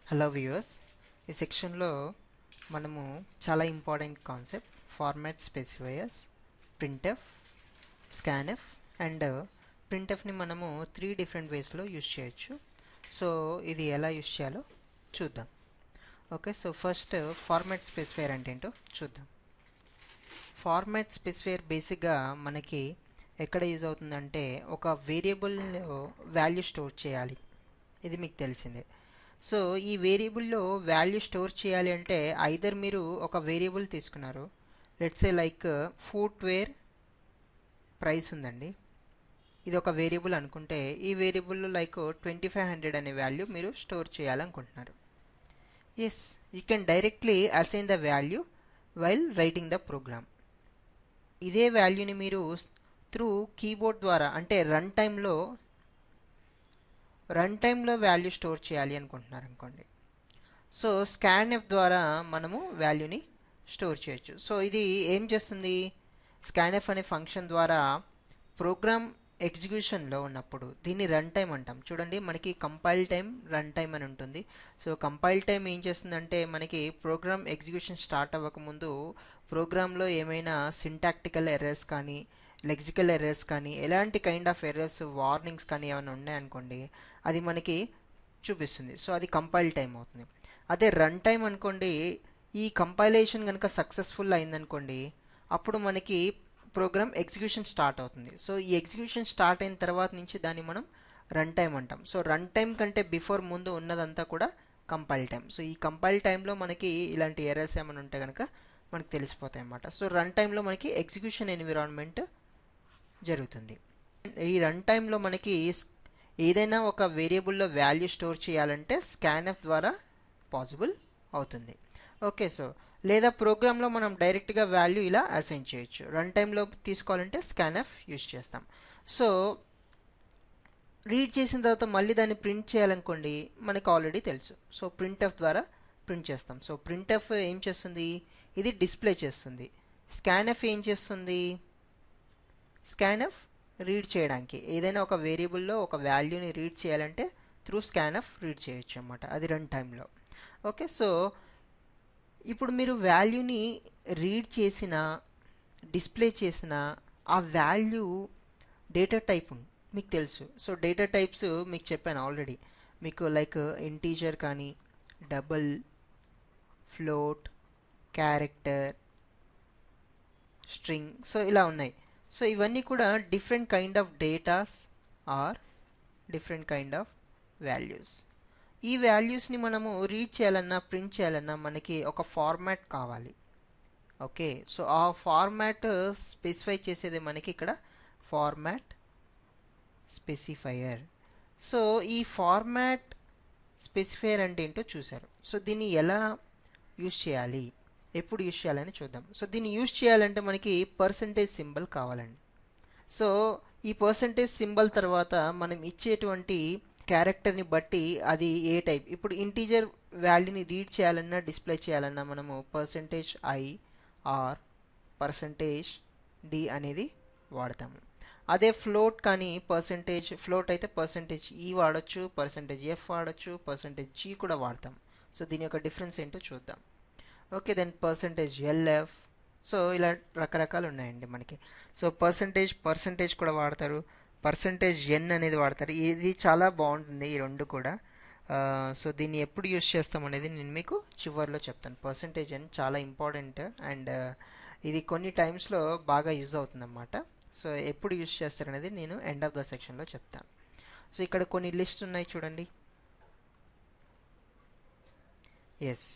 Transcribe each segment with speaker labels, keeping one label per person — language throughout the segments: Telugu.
Speaker 1: హలో వ్యూవర్స్, ఈ సెక్షన్లో మనము చాలా important concept format specifiers, printf, scanf and ప్రింట్ఎఫ్ని మనము 3 డిఫరెంట్ వేస్లో యూజ్ చేయొచ్చు. సో ఇది ఎలా యూజ్ చేయాలో చూద్దాం. Okay, so first format specifier అంటే ఏంటో చూద్దాం. ఫార్మాట్ స్పెసిఫైయర్ బేసిక్గా మనకి ఎక్కడ యూజ్ అవుతుందంటే ఒక వేరియబుల్లో వాల్యూ స్టోర్ చేయాలి. ఇది మీకు తెలిసిందే. సో ఈ వేరియబుల్లో వాల్యూ స్టోర్ చేయాలి అంటే ఐదర్ మీరు ఒక వేరియబుల్ తీసుకున్నారు, let's say like footwear price ఉందండి, ఇది ఒక వేరియబుల్ అనుకుంటే ఈ వేరియబుల్లో లైక్ 2500 అనే వాల్యూ మీరు స్టోర్ చేయాలనుకుంటున్నారు. Yes, you can directly assign the value while writing the program. ఇదే వాల్యూని మీరు త్రూ కీబోర్డ్ ద్వారా అంటే రన్ టైంలో వాల్యూ స్టోర్ చేయాలి అనుకుంటున్నారు అనుకోండి. సో స్కాన్ఎఫ్ ద్వారా మనము వాల్యూని స్టోర్ చేయొచ్చు. సో ఇది ఏం చేస్తుంది, స్కాన్ఎఫ్ అనే ఫంక్షన్ ద్వారా ప్రోగ్రామ్ ఎగ్జిక్యూషన్లో ఉన్నప్పుడు దీన్ని రన్ టైం అంటాం. చూడండి, మనకి కంపైల్ టైం, రన్ టైం అని ఉంటుంది. సో కంపైల్ టైం ఏం చేస్తుందంటే మనకి ప్రోగ్రామ్ ఎగ్జిక్యూషన్ స్టార్ట్ అవ్వకముందు ప్రోగ్రాంలో ఏమైనా సింటాక్టికల్ ఎర్రర్స్ కానీ లెక్సికల్ ఎర్రర్స్ కానీ ఎలాంటి కైండ్ ఆఫ్ ఎర్రర్స్ వార్నింగ్స్ కానీ ఏమైనా ఉన్నాయనుకోండి, అది మనకి చూపిస్తుంది. సో అది కంపైల్ టైం అవుతుంది. అదే రన్ టైం అనుకోండి, ఈ కంపైలేషన్ కనుక సక్సెస్ఫుల్ అయిందనుకోండి, అప్పుడు మనకి ప్రోగ్రామ్ ఎగ్జిక్యూషన్ స్టార్ట్ అవుతుంది. సో ఈ ఎగ్జిక్యూషన్ స్టార్ట్ అయిన తర్వాత నుంచి దాన్ని మనం రన్ టైం అంటాం. సో రన్ టైం కంటే బిఫోర్ ముందు ఉన్నదంతా కూడా కంపైల్ టైం. సో ఈ కంపైల్ టైంలో మనకి ఇలాంటి ఎర్రర్స్ ఏమైనా ఉంటే కనుక మనకు తెలిసిపోతాయి అన్నమాట. సో రన్ టైంలో మనకి ఎగ్జిక్యూషన్ ఎన్విరాన్మెంట్ జరుగుతుంది. ఈ రన్ టైంలో మనకి ఏదైనా ఒక వేరియబుల్లో వాల్యూ స్టోర్ చేయాలంటే స్కాన్ఎఫ్ ద్వారా పాసిబుల్ అవుతుంది. ఓకే, సో లేదా ప్రోగ్రాంలో మనం డైరెక్ట్గా వాల్యూ ఇలా అసైన్ చేయొచ్చు. రన్ టైంలో తీసుకోవాలంటే స్కాన్ఎఫ్ యూజ్ చేస్తాం. సో రీడ్ చేసిన తర్వాత మళ్ళీ దాన్ని ప్రింట్ చేయాలనుకోండి, మనకు ఆల్రెడీ తెలుసు. సో ప్రింట్ఎఫ్ ద్వారా ప్రింట్ చేస్తాం. సో ప్రింట్ఎఫ్ ఏం చేస్తుంది, ఇది డిస్ప్లే చేస్తుంది. స్కాన్ఎఫ్ ఏం చేస్తుంది, స్కాన్ఎఫ్ రీడ్ చేయడానికి ఏదైనా ఒక వేరియబుల్లో ఒక వాల్యూని రీడ్ చేయాలంటే త్రూ స్కాన్ఎఫ్ రీడ్ చేయొచ్చు అన్నమాట, అది రన్ టైంలో. ఓకే, సో ఇప్పుడు మీరు వాల్యూని రీడ్ చేసిన డిస్ప్లే చేసిన ఆ వాల్యూ డేటా టైప్ మీకు తెలుసు. సో డేటా టైప్స్ మీకు చెప్పాను ఆల్రెడీ. మీకు లైక్ ఇంటీజర్ కానీ double, float, character, string, so ఇలా ఉన్నాయి. సో ఇవన్నీ కూడా different kind of datas are different kind of values. ఈ వాల్యూస్ని మనము రీడ్ చేయాలన్నా ప్రింట్ చేయాలన్నా మనకి ఒక ఫార్మాట్ కావాలి. ఓకే, సో ఆ ఫార్మాట్ స్పెసిఫై చేసేది మనకి ఇక్కడ ఫార్మాట్ స్పెసిఫైయర్. సో ఈ ఫార్మాట్ స్పెసిఫైయర్ అంటే ఏంటో చూసారు. సో దీన్ని ఎలా యూజ్ చేయాలి, ఎప్పుడు యూజ్ చేయాలని చూద్దాం. సో దీన్ని యూజ్ చేయాలంటే మనకి పర్సంటేజ్ సింబల్ కావాలండి. సో ఈ పర్సంటేజ్ సింబల్ తర్వాత మనం ఇచ్చేటువంటి క్యారెక్టర్ని బట్టి అది ఏ టైప్. ఇప్పుడు ఇంటీజర్ వాల్యూని రీడ్ చేయాలన్నా డిస్ప్లే చేయాలన్నా మనము percentage I or percentage D అనేది వాడతాము. అదే ఫ్లోట్ కానీ పర్సంటేజ్ ఫ్లోట్ అయితే పర్సంటేజ్ ఈ వాడచ్చు, పర్సంటేజ్ ఎఫ్ వాడచ్చు, పర్సంటేజ్ జీ కూడా వాడతాం. సో దీని యొక్క డిఫరెన్స్ ఏంటో చూద్దాం. Okay, then percentage LF, so ఇలా రకరకాలు ఉన్నాయండి మనకి. సో పర్సంటేజ్ కూడా వాడతారు, పర్సంటేజ్ ఎన్ అనేది వాడతారు. ఇది చాలా బాగుంటుంది ఈ రెండు కూడా. సో దీన్ని ఎప్పుడు యూస్ చేస్తాం అనేది నేను మీకు చివరిలో చెప్తాను. పర్సంటేజ్ ఎన్ చాలా ఇంపార్టెంట్ అండ్ ఇది కొన్ని టైమ్స్లో బాగా యూజ్ అవుతుంది అన్నమాట. సో ఎప్పుడు యూస్ చేస్తారనేది నేను ఎండ్ ఆఫ్ ద సెక్షన్లో చెప్తాను. సో ఇక్కడ కొన్ని లిస్ట్ ఉన్నాయి చూడండి. ఎస్,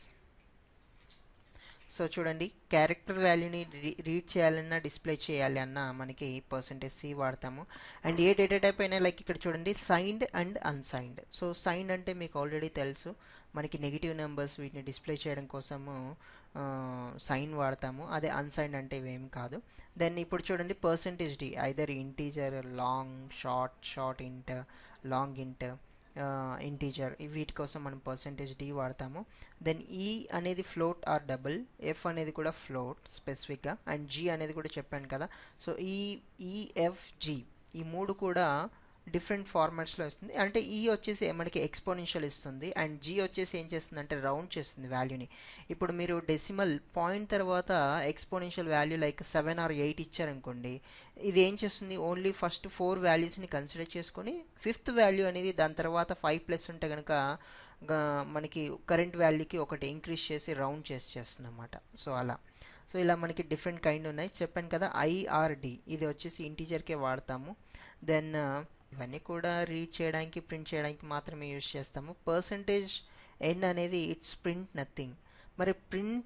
Speaker 1: సో చూడండి, క్యారెక్టర్ వాల్యూని రీడ్ చేయాలన్నా డిస్ప్లే చేయాలి అన్నా మనకి పర్సంటేజ్ సి వాడతాము. అండ్ ఏ డేటా టైప్ అయినా లైక్ ఇక్కడ చూడండి signed and unsigned. So signed అంటే మీకు ఆల్రెడీ తెలుసు, మనకి నెగిటివ్ నెంబర్స్ వీటిని డిస్ప్లే చేయడం కోసము సైన్ వాడతాము. అదే అన్సైన్డ్ అంటే ఇవేం కాదు. దెన్ ఇప్పుడు చూడండి percentage D, either integer, long, short int, long int, integer, వీటి కోసం మనం పర్సంటేజ్ డి వాడతాము. దెన్ ఈ అనేది ఫ్లోట్ ఆర్ డబుల్, ఎఫ్ అనేది కూడా ఫ్లోట్ స్పెసిఫిక్గా, అండ్ జీ అనేది కూడా చెప్పాను కదా. సో ఈ ఈఎఫ్జి ఈ మూడు కూడా డిఫరెంట్ ఫార్మాట్స్లో ఇస్తుంది. అంటే ఈ వచ్చేసి మనకి ఎక్స్పోనెన్షియల్ ఇస్తుంది అండ్ జీ వచ్చేసి ఏం చేస్తుంది అంటే రౌండ్ చేస్తుంది వాల్యూని. ఇప్పుడు మీరు డెసిమల్ పాయింట్ తర్వాత ఎక్స్పోనెన్షియల్ వాల్యూ లైక్ 7 or 8 ఇచ్చారనుకోండి, ఇది ఏం చేస్తుంది ఓన్లీ ఫస్ట్ 4 వాల్యూస్ని కన్సిడర్ చేసుకొని ఫిఫ్త్ వాల్యూ అనేది దాని తర్వాత 5 ప్లస్ ఉంటే కనుక మనకి కరెంట్ వాల్యూకి ఒకటి ఇంక్రీజ్ చేసి రౌండ్ చేస్తుంది అన్నమాట. సో అలా సో ఇలా మనకి డిఫరెంట్ కైండ్ ఉన్నాయి చెప్పాను కదా. ఐఆర్డి ఇది వచ్చేసి ఇంటీజర్కే వాడతాము. దెన్ ఇవన్నీ కూడా రీడ్ చేయడానికి ప్రింట్ చేయడానికి మాత్రమే యూజ్ చేస్తాము. పర్సంటేజ్ ఎన్ అనేది ఇట్స్ ప్రింట్ నథింగ్. మరి ప్రింట్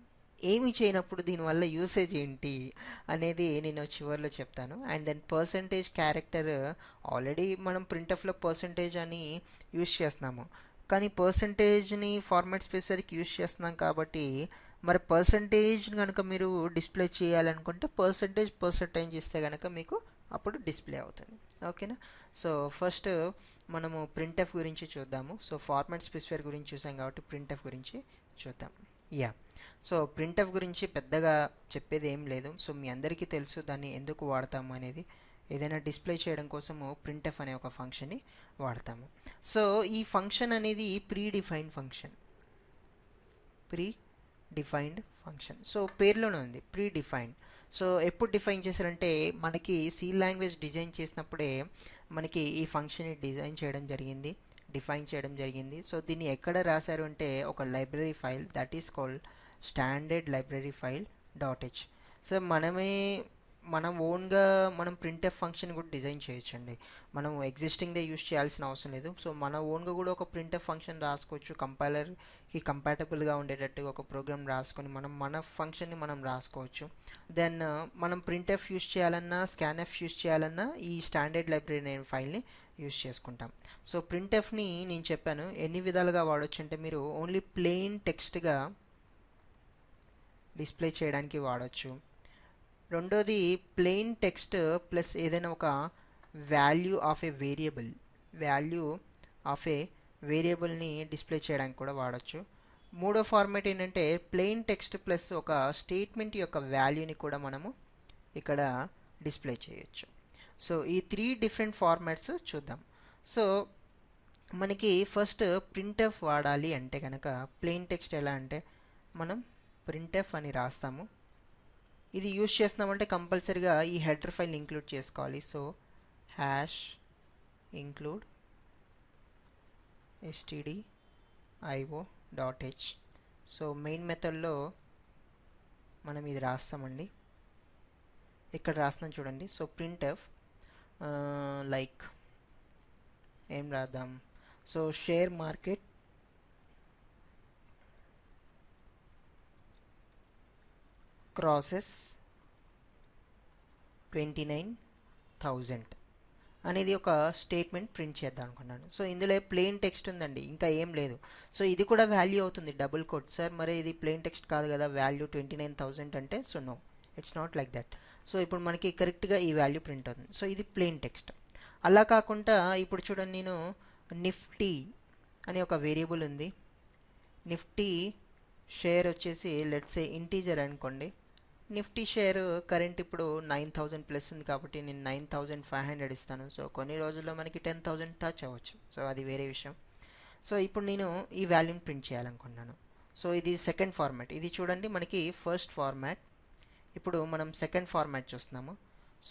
Speaker 1: ఏమి చేయనప్పుడు దీనివల్ల యూసేజ్ ఏంటి అనేది నేను చివరిలో చెప్తాను. And then percentage character already మనం ప్రింట్ఎఫ్లో పర్సంటేజ్ అని యూజ్ చేస్తున్నాము, కానీ పర్సంటేజ్ని ఫార్మాట్ స్పేస్ వరకు యూజ్ చేస్తున్నాం కాబట్టి మరి పర్సంటేజ్ కనుక మీరు డిస్ప్లే చేయాలనుకుంటే పర్సంటేజ్ ఇస్తే కనుక మీకు అప్పుడు డిస్ప్లే అవుతుంది. ఓకేనా. సో ఫస్ట్ మనము ప్రింట్ఎఫ్ గురించి చూద్దాము. సో ఫార్మాట్ స్పెసిఫైర్ గురించి చూసాం కాబట్టి ప్రింట్ఎఫ్ గురించి చూద్దాం. యా సో ప్రింట్ఎఫ్ గురించి పెద్దగా చెప్పేది ఏం లేదు. సో మీ అందరికీ తెలుసు దాన్ని ఎందుకు వాడతాము అనేది. ఏదైనా డిస్ప్లే చేయడం కోసము ప్రింట్ఎఫ్ అనే ఒక ఫంక్షన్ని వాడతాము. సో ఈ ఫంక్షన్ అనేది ప్రీ డిఫైన్డ్ ఫంక్షన్. సో పేర్లోనే ఉంది ప్రీ డిఫైన్డ్. సో ఎప్పుడు డిఫైన్ చేశారంటే మనకి సి లాంగ్వేజ్ డిజైన్ చేసినప్పుడే మనకి ఈ ఫంక్షన్ని డిఫైన్ చేయడం జరిగింది. సో దీన్ని ఎక్కడ రాశారు అంటే ఒక library file that is called standard library file .h. So మనం ఓన్గా మనం ప్రింట్ఎఫ్ ఫంక్షన్ కూడా డిజైన్ చేయొచ్చండి. మనం ఎగ్జిస్టింగ్దే యూస్ చేయాల్సిన అవసరం లేదు. సో మన ఓన్గా కూడా ఒక ప్రింట్ఎఫ్ ఫంక్షన్ రాసుకోవచ్చు. కంపైలర్కి కంపాటబుల్గా ఉండేటట్టుగా ఒక ప్రోగ్రామ్ రాసుకొని మన ఫంక్షన్ని మనం రాసుకోవచ్చు. దెన్ మనం ప్రింట్ఎఫ్ యూస్ చేయాలన్నా స్కాన్ఎఫ్ యూస్ చేయాలన్నా ఈ స్టాండర్డ్ లైబ్రరీ అనే ఫైల్ని యూస్ చేసుకుంటాం. సో ప్రింట్ఎఫ్ని నేను చెప్పాను ఎన్ని విధాలుగా వాడచ్చు అంటే మీరు ఓన్లీ ప్లెయిన్ టెక్స్ట్గా డిస్ప్లే చేయడానికి వాడచ్చు. రెండోది ప్లెయిన్ టెక్స్ట్ ప్లస్ ఏదైనా ఒక వాల్యూ ఆఫ్ ఏ వేరియబుల్ని డిస్ప్లే చేయడానికి కూడా వాడచ్చు. మూడో ఫార్మాట్ ఏంటంటే ప్లెయిన్ టెక్స్ట్ ప్లస్ ఒక స్టేట్మెంట్ యొక్క వాల్యూని కూడా మనము ఇక్కడ డిస్ప్లే చేయొచ్చు. సో ఈ 3 డిఫరెంట్ ఫార్మాట్స్ చూద్దాం. సో మనకి ఫస్ట్ ప్రింట్ఎఫ్ వాడాలి అంటే కనుక ప్లెయిన్ టెక్స్ట్ ఎలా అంటే మనం ప్రింట్ఎఫ్ అని రాస్తాము. ఇది యూజ్ చేస్తున్నామంటే కంపల్సరీగా ఈ హెడర్ ఫైల్ ఇంక్లూడ్ చేసుకోవాలి. So #include stdio.h. So main మెథడ్లో మనం ఇది రాస్తామండి. ఇక్కడ రాస్తున్నాం చూడండి. సో ప్రింట్ఎఫ్ లైక్ ఏం రాద్దాం. సో షేర్ మార్కెట్ క్రాసెస్ 29,000 అనేది ఒక స్టేట్మెంట్ ప్రింట్ చేద్దాం అనుకున్నాను. సో ఇందులో ప్లెయిన్ టెక్స్ట్ ఉందండి, ఇంకా ఏం లేదు. సో ఇది కూడా వాల్యూ అవుతుంది డబుల్ కోట్. సార్ మరి ఇది ప్లెయిన్ టెక్స్ట్ కాదు కదా వాల్యూ 29,000 అంటే. So no, it's not like that. So ఇప్పుడు మనకి కరెక్ట్గా ఈ వాల్యూ ప్రింట్ అవుతుంది. సో ఇది ప్లెయిన్ టెక్స్ట్. అలా కాకుండా ఇప్పుడు చూడండి, నేను నిఫ్టీ అనే ఒక వేరియబుల్ ఉంది. నిఫ్టీ షేర్ వచ్చేసి లెట్స్ ఏ ఇంటీజర్ అనుకోండి. నిఫ్టీ షేర్ కరెంట్ ఇప్పుడు 9,000 ప్లస్ ఉంది కాబట్టి నేను 9,500 ఇస్తాను. సో కొన్ని రోజుల్లో మనకి 10,000 టచ్ అవ్వచ్చు. సో అది వేరే విషయం. సో ఇప్పుడు నేను ఈ వాల్యూని ప్రింట్ చేయాలనుకున్నాను. సో ఇది సెకండ్ ఫార్మాట్. ఇది చూడండి మనకి ఫస్ట్ ఫార్మాట్. ఇప్పుడు మనం సెకండ్ ఫార్మాట్ చూస్తున్నాము.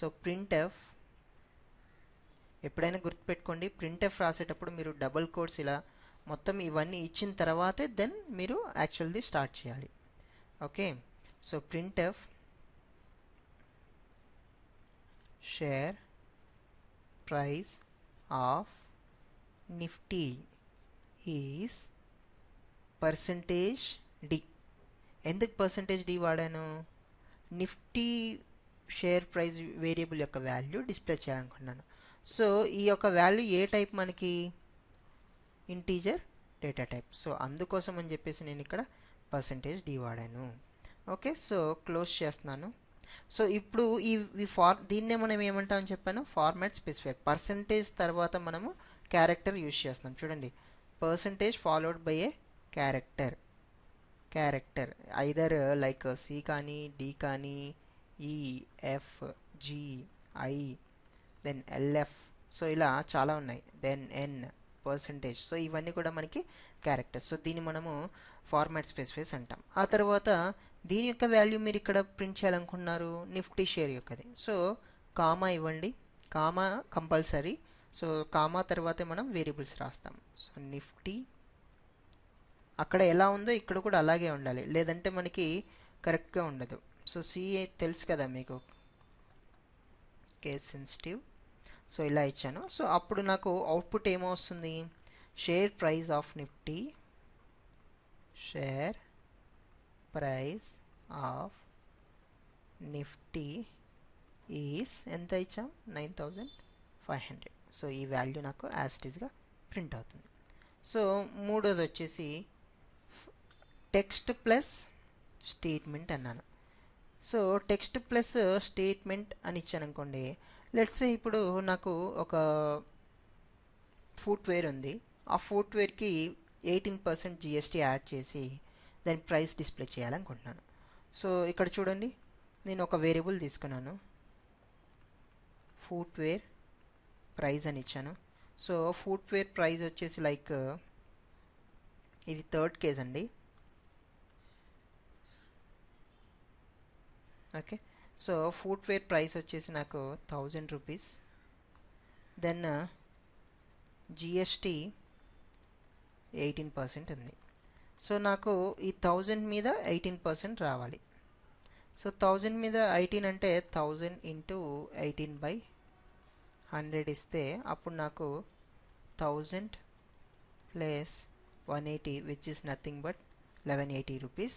Speaker 1: సో ప్రింట్ఎఫ్ ఎప్పుడైనా గుర్తుపెట్టుకోండి, ప్రింట్ఎఫ్ రాసేటప్పుడు మీరు డబుల్ కోట్స్ ఇలా మొత్తం ఇవన్నీ ఇచ్చిన తర్వాతే దెన్ మీరు యాక్చువల్ది స్టార్ట్ చేయాలి. Okay. So printf share price of Nifty is %d. ఎందుకు %d వాడాను? నిఫ్టీ షేర్ ప్రైస్ వేరియబుల్ యొక్క వాల్యూ డిస్ప్లే చేయాలనుకున్నాను. సో ఈ యొక్క వాల్యూ ఏ టైప్ మనకి ఇంటీజర్ డేటా టైప్. సో అందుకోసం అని చెప్పేసి నేను ఇక్కడ %d వాడాను. ఓకే. సో క్లోజ్ చేస్తున్నాను. సో ఇప్పుడు దీన్నే మనం ఏమంటామని చెప్పాను, ఫార్మాట్ స్పెసిఫైర్. పర్సంటేజ్ తర్వాత మనము క్యారెక్టర్ యూజ్ చేస్తున్నాం. చూడండి, percentage followed by a character either like C కానీ డి కానీ E F G I then LF. So ఇలా చాలా ఉన్నాయి. దెన్ ఎన్ పర్సంటేజ్. సో ఇవన్నీ కూడా మనకి క్యారెక్టర్స్. సో దీన్ని మనము ఫార్మాట్ స్పెసిఫైస్ అంటాం. ఆ తర్వాత దీని యొక్క వాల్యూ మీరు ఇక్కడ ప్రింట్ చేయాలనుకున్నారు నిఫ్టీ షేర్ యొక్కది. సో కామా ఇవ్వండి, కామా కంపల్సరీ. సో కామా తర్వాతే మనం వేరియబుల్స్ రాస్తాం. సో నిఫ్టీ అక్కడ ఎలా ఉందో ఇక్కడ కూడా అలాగే ఉండాలి, లేదంటే మనకి కరెక్ట్గా ఉండదు. సో సిఏ తెలుసు కదా మీకు, కేస్ సెన్సిటివ్. సో ఇలా ఇచ్చాను. సో అప్పుడు నాకు అవుట్పుట్ ఏమొస్తుంది, share price of Nifty, share price of Nifty is ఎంత ఇచ్చాం, 9500. సో ఈ వాల్యూ నాకు యాజ్ ఇట్ ఈస్గా ప్రింట్ అవుతుంది. సో మూడోది వచ్చేసి టెక్స్ట్ ప్లస్ స్టేట్మెంట్ అన్నాను. సో టెక్స్ట్ ప్లస్ స్టేట్మెంట్ అని ఇచ్చాను అనుకోండి. లెట్స్ ఇప్పుడు నాకు ఒక ఫుట్వేర్ ఉంది. ఆ ఫుట్వేర్కి 18% జిఎస్టీ యాడ్ చేసి దాని ప్రైస్ డిస్ప్లే చేయాలనుకుంటున్నాను. సో ఇక్కడ చూడండి, నేను ఒక వేరియబుల్ తీసుకున్నాను, ఫుట్వేర్ ప్రైస్ అని ఇచ్చాను. సో ఫుట్వేర్ ప్రైస్ వచ్చేసి లైక్ ఇది థర్డ్ కేస్ అండి. ఓకే, సో ఫుట్వేర్ ప్రైస్ వచ్చేసి నాకు 1000 రూపీస్. దెన్ జిఎస్టీ 18% ఉంది. సో నాకు ఈ 1000 మీద 18% రావాలి. సో 1000 మీద 18 అంటే 1000 ఇంటూ 18/100 ఇస్తే అప్పుడు నాకు 1000 plus 180 which is nothing but 1180 rupees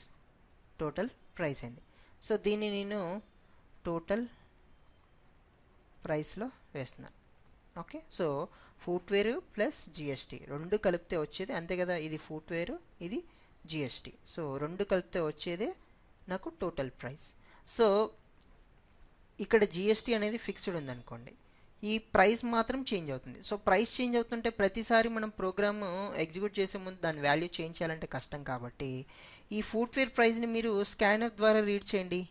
Speaker 1: total price అయింది. సో దీన్ని నేను టోటల్ ప్రైస్లో వేస్తున్నాను. Okay, so footwear plus GST రెండు కలిపితే వచ్చేది అంతే కదా, ఇది ఫుట్వేర్ ఇది జిఎస్టీ. సో రెండు కలిపితే వచ్చేదే నాకు టోటల్ ప్రైస్. సో ఇక్కడ జిఎస్టీ అనేది ఫిక్స్డ్ ఉందనుకోండి, ఈ ప్రైస్ మాత్రం చేంజ్ అవుతుంది. సో ప్రైస్ చేంజ్ అవుతుంటే ప్రతిసారి మనం ప్రోగ్రామ్ ఎగ్జిక్యూట్ చేసే ముందు దాని వాల్యూ చేంజ్ చేయాలంటే కష్టం. కాబట్టి ఈ ఫుట్వేర్ ప్రైస్ని మీరు స్కానర్ ద్వారా రీడ్ చేయండి,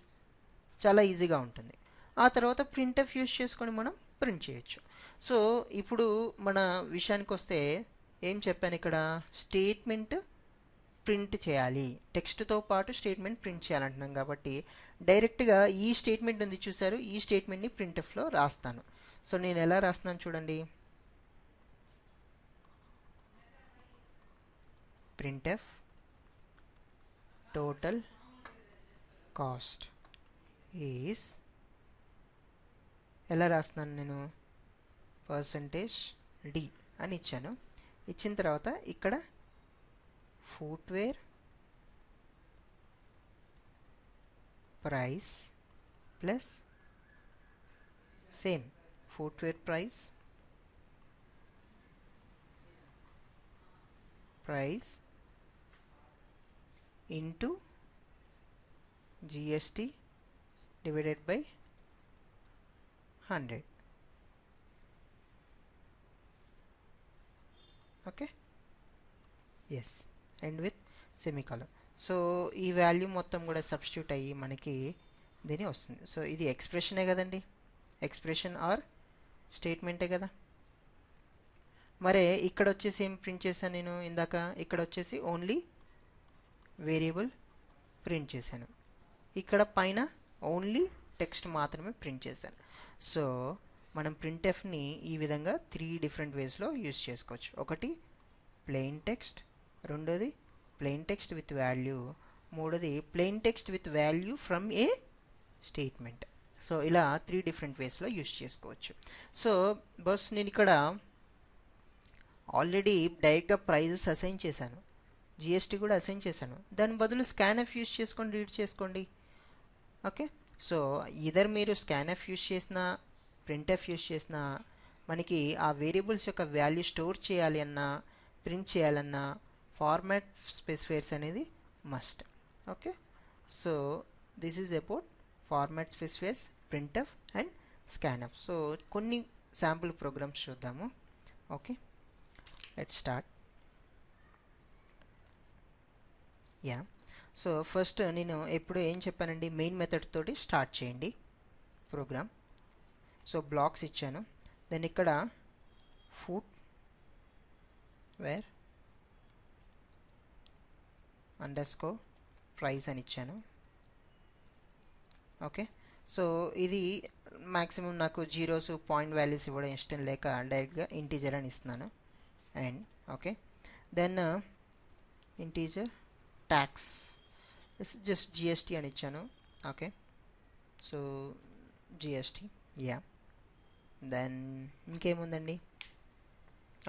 Speaker 1: చాలా ఈజీగా ఉంటుంది. ఆ తర్వాత ప్రింట్ఎఫ్ యూస్ చేసుకొని మనం ప్రింట్ చేయొచ్చు. సో ఇప్పుడు మన విషయానికి వస్తే ఏం చెప్పాను, ఇక్కడ స్టేట్మెంట్ ప్రింట్ చేయాలి, టెక్స్ట్తో పాటు స్టేట్మెంట్ ప్రింట్ చేయాలంటున్నాం. కాబట్టి డైరెక్ట్గా ఈ స్టేట్మెంట్ ఉంది చూసారు, ఈ స్టేట్మెంట్ని ప్రింట్ఎఫ్లో రాస్తాను. సో నేను ఎలా రాస్తున్నాను చూడండి, ప్రింట్ఎఫ్ టోటల్ కాస్ట్ ఈస్, ఎలా రాస్తున్నాను నేను, %d అని ఇచ్చాను. ఇచ్చిన తర్వాత ఇక్కడ footwear price plus same footwear price into GST divided by 100. Okay, yes, and with semicolon. So ఈ వాల్యూ మొత్తం కూడా సబ్స్టిట్యూట్ అయ్యి మనకి దీని వస్తుంది. సో ఇది ఎక్స్ప్రెషనే కదండి, ఎక్స్ప్రెషన్ ఆర్ స్టేట్మెంటే కదా. మరే ఇక్కడ వచ్చేసి ఏం ప్రింట్ చేశాను నేను ఇందాక, ఇక్కడ వచ్చేసి ఓన్లీ వేరియబుల్ ప్రింట్ చేశాను, ఇక్కడ పైన ఓన్లీ టెక్స్ట్ మాత్రమే ప్రింట్ చేశాను. సో మనం ప్రింట్ఎఫ్ని ఈ విధంగా 3 డిఫరెంట్ వేస్లో యూస్ చేసుకోవచ్చు. ఒకటి ప్లెయిన్ టెక్స్ట్, రెండోది ప్లెయిన్ టెక్స్ట్ విత్ వాల్యూ, మూడోది plain text with value from A statement. So ఇలా 3 డిఫరెంట్ వేస్లో యూస్ చేసుకోవచ్చు. సో బస్ నేను ఇక్కడ ఆల్రెడీ డైరెక్ట్గా ప్రైజెస్ అసైన్ చేశాను, జిఎస్టీ కూడా అసైన్ చేశాను, దాని బదులు స్కాన్ఎఫ్ యూస్ చేసుకొని రీడ్ చేసుకోండి. ఓకే, సో ఇదర్ మీరు స్కాన్ఎఫ్ యూస్ చేసిన ప్రింట్ఎఫ్ యూస్ చేసిన మనకి ఆ వేరియబుల్స్ యొక్క వాల్యూ స్టోర్ చేయాలి అన్నా ప్రింట్ చేయాలన్నా ఫార్మాట్ స్పెసిఫైర్స్ అనేది must. Okay, so this is about format specifiers, printf and scanf. So కొన్ని శాంపుల్ ప్రోగ్రామ్స్ చూద్దాము. Okay, let's start. Yeah, so first నేను ఎప్పుడు ఏం చెప్పానండి, మెయిన్ మెథడ్ తోటి స్టార్ట్ చేయండి ప్రోగ్రామ్. సో బ్లాక్స్ ఇచ్చాను, దెన్ ఇక్కడ ఫుట్వేర్ అండర్స్కోర్ ప్రైస్ అని ఇచ్చాను. ఓకే, సో ఇది మ్యాక్సిమం నాకు జీరోస్ పాయింట్ వాల్యూస్ ఇవ్వడం ఇష్టం లేక డైరెక్ట్గా ఇంటీజర్ అని ఇస్తున్నాను. And okay, then integer tax just GST అని ఇచ్చాను. Okay, so GST yeah. Then ఇంకేముందండి?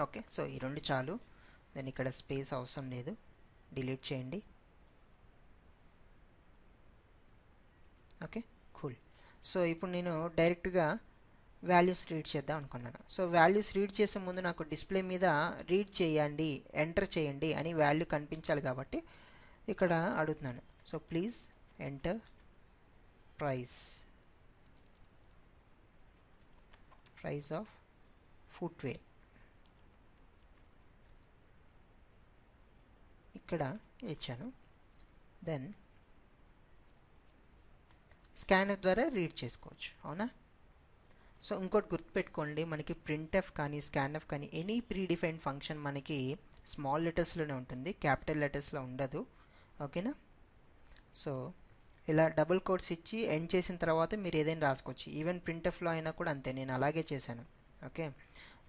Speaker 1: ఓకే, సో ఈ రెండు చాలు. దెన్ ఇక్కడ స్పేస్ అవసరం లేదు, డిలీట్ చేయండి. Okay, cool. సో ఇప్పుడు నేను డైరెక్ట్గా వాల్యూస్ రీడ్ చేద్దాం అనుకున్నాను. సో వాల్యూస్ రీడ్ చేసే ముందు నాకు డిస్ప్లే మీద రీడ్ చేయండి, ఎంటర్ చేయండి అని వాల్యూ కనిపించాలి కాబట్టి ఇక్కడ అడుగుతున్నాను. So please enter price of footwear. ఇక్కడ ఇచ్చాను. దెన్ స్కానర్ ద్వారా రీడ్ చేసుకోవచ్చు, అవునా? సో ఇంకోటి గుర్తుపెట్టుకోండి, మనకి ప్రింట్ఎఫ్ కానీ స్కాన్ఎఫ్ కానీ ఎనీ ప్రీ డిఫైన్డ్ ఫంక్షన్ మనకి స్మాల్ లెటర్స్లోనే ఉంటుంది, క్యాపిటల్ లెటర్స్లో ఉండదు. ఓకేనా? సో ఇలా డబుల్ కోట్స్ ఇచ్చి ఎండ్ చేసిన తర్వాత మీరు ఏదైనా రాసుకోవచ్చు. ఈవెన్ ప్రింట్ఎఫ్లో అయినా కూడా అంతే, నేను అలాగే చేశాను. Okay,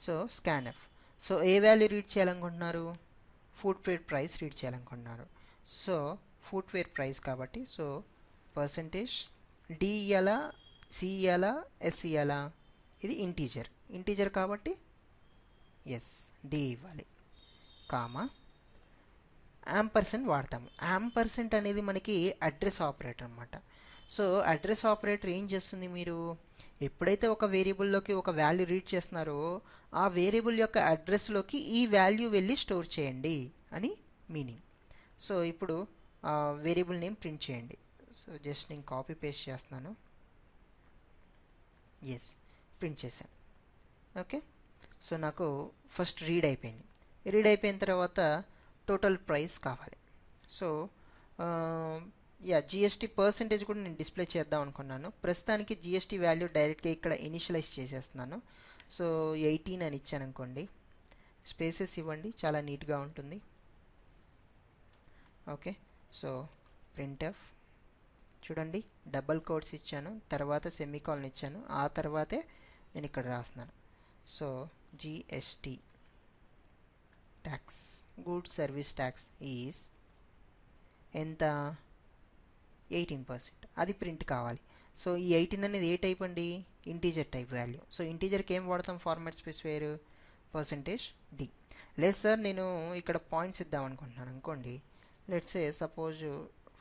Speaker 1: so scanf. సో ఏ వాల్యూ రీడ్ చేయాలనుకుంటున్నారు? ఫుట్వేర్ ప్రైస్ రీడ్ చేయాలనుకుంటున్నారు. సో ఫుట్వేర్ ప్రైస్ కాబట్టి సో పర్సంటేజ్ డి ఇయ్యాలా, సి ఇయ్యాలా, ఎస్ ఇయ్యాలా? ఇది ఇంటీజర్ కాబట్టి ఎస్ డి ఇవ్వాలి. కామా యాంపర్సెంట్ వాడతాము. యాంపర్సెంట్ అనేది మనకి అడ్రస్ ఆపరేటర్ అనమాట. సో అడ్రస్ ఆపరేటర్ ఏం చేస్తుంది, మీరు ఎప్పుడైతే ఒక వేరియబుల్లోకి ఒక వాల్యూ రీడ్ చేస్తున్నారో ఆ వేరియబుల్ యొక్క అడ్రస్లోకి ఈ వాల్యూ వెళ్ళి స్టోర్ చేయండి అని మీనింగ్. సో ఇప్పుడు వేరియబుల్ నేమ్ ప్రింట్ చేయండి. సో జస్ట్ నేను కాపీ పేస్ట్ చేస్తున్నాను. ఎస్, ప్రింట్ చేశాను. ఓకే, సో నాకు ఫస్ట్ రీడ్ అయిపోయింది. రీడ్ అయిపోయిన తర్వాత టోటల్ ప్రైస్ కావాలి. సో యా, జిఎస్టీ పర్సంటేజ్ కూడా నేను డిస్ప్లే చేద్దాం అనుకున్నాను. ప్రస్తుతానికి జిఎస్టీ వాల్యూ డైరెక్ట్గా ఇక్కడ ఇనిషియలైజ్ చేసేస్తున్నాను. సో 18 అని ఇచ్చాను అనుకోండి. స్పేసెస్ ఇవ్వండి, చాలా నీట్గా ఉంటుంది. ఓకే, సో ప్రింట్ఎఫ్ చూడండి, డబల్ కోట్స్ ఇచ్చాను, తర్వాత సెమీకాలన్ ఇచ్చాను, ఆ తర్వాతే నేను ఇక్కడ రాస్తున్నాను. So GST tax, good service tax is ఎంత? 18%. అది ప్రింట్ కావాలి. సో ఈ 18 అనేది ఏ టైప్ అండి? Integer type value. సో ఇంటీజర్కి ఏం వాడతాం ఫార్మాట్ స్పెసిఫైయర్? Percentage D. లేదు సార్, నేను ఇక్కడ పాయింట్స్ ఇద్దాం అనుకుంటున్నాను అనుకోండి. లెట్స్ సే సపోజ్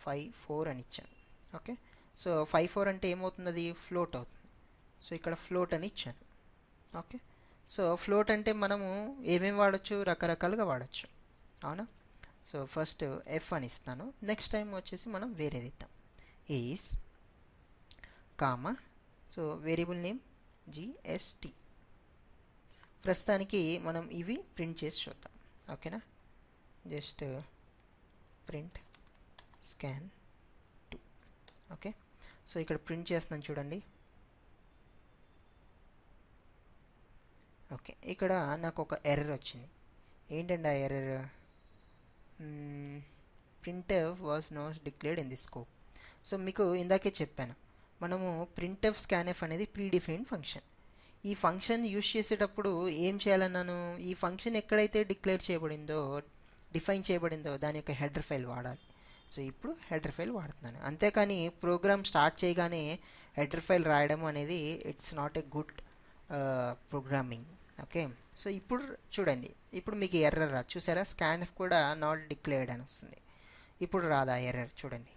Speaker 1: 54 అని ఇచ్చాను. ఓకే, సో 54 అంటే ఏమవుతుంది? అది ఫ్లోట్ అవుతుంది. సో ఇక్కడ ఫ్లోట్ అని ఇచ్చాను. ఓకే, సో ఫ్లోట్ అంటే మనము ఏమేమి వాడచ్చు? రకరకాలుగా వాడచ్చు, అవునా? సో ఫస్ట్ ఎఫ్ అని ఇస్తాను. నెక్స్ట్ టైం వచ్చేసి మనం వేరేది ఇద్దాం. Is comma, so variable name GST. ప్రస్తుతానికి మనం ఇవి ప్రింట్ చేసి చూద్దాం. ఓకేనా? Just print scan 2. Okay, so ఇక్కడ ప్రింట్ చేస్తున్నాను చూడండి. ఓకే, ఇక్కడ నాకు ఒక ఎర్రర్ వచ్చింది. ఏంటండి ఆ error? Printf was not declared in the scope. So మీకు ఇందాకే చెప్పాను, మనము ప్రింట్ఎఫ్ స్కాన్ఎఫ్ అనేది ప్రీ డిఫైన్డ్ ఫంక్షన్. ఈ ఫంక్షన్ యూజ్ చేసేటప్పుడు ఏం చేయాలన్నాను? ఈ ఫంక్షన్ ఎక్కడైతే డిఫైన్ చేయబడిందో దాని యొక్క హెడర్ ఫైల్ వాడాలి. సో ఇప్పుడు హెడర్ ఫైల్ వాడుతున్నాను. అంతేకాని ప్రోగ్రామ్ స్టార్ట్ చేయగానే హెడర్ ఫైల్ రాయడం అనేది it's not a good programming. Okay, so ఇప్పుడు చూడండి, ఇప్పుడు మీకు ఎర్రర్ రాదు. చూసారా, స్కాన్ఎఫ్ కూడా నాట్ డిక్లేర్డ్ అని వస్తుంది. ఇప్పుడు రాదా ఎర్రర్? చూడండి,